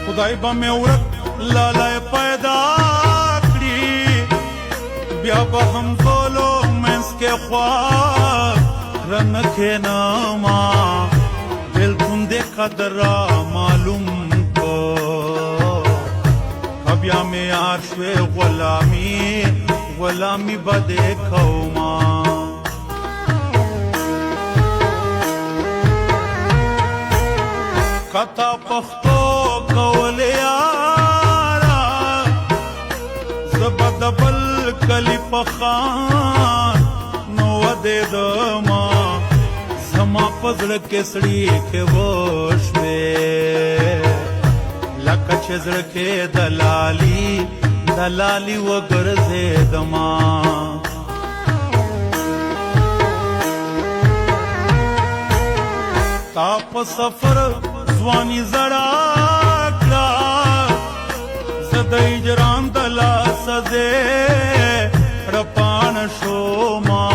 خدای به مې ورک لالی پیدا کړي بیا به هم ټولو منځ کې خوار رانه کښېنما بېلتون دې قدر را معلوم کو که بیا مې یار شوې غلامي به دې کوما کتا پښتو کول یارا زه به د بل کلي په خان نو ودېدما زما په زړه کې سړي کې وشوې لکه چې زړه کې دلالي وګرځېدما تا په سفر ځواني زړه کړه زه د هجران د لاسه رپانه شوما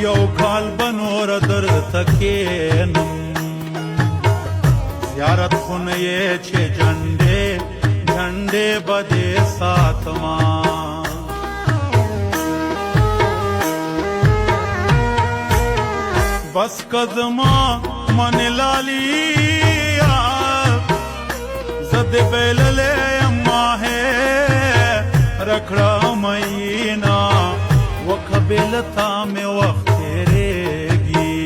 یو کال به نور درته کښېنم زیارت خونه یې چې جنډې به دې ساتما بس که زما منې لالیا زه دې بایللی یم ماهې رکړه مینا وکه بېله تا مې وخت تېرېږي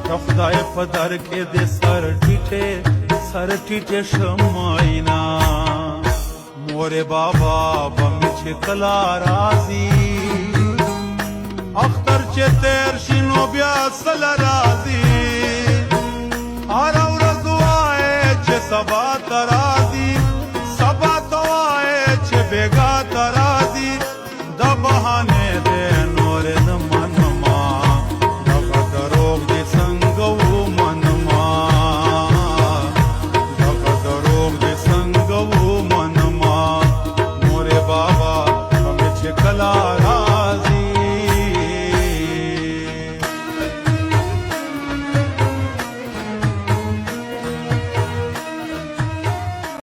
د خدای په در کې دې سر ټیټې شم مینا مورې بابا به مې چې کله راځي اختر چې تیر شي نو بیا سله راځي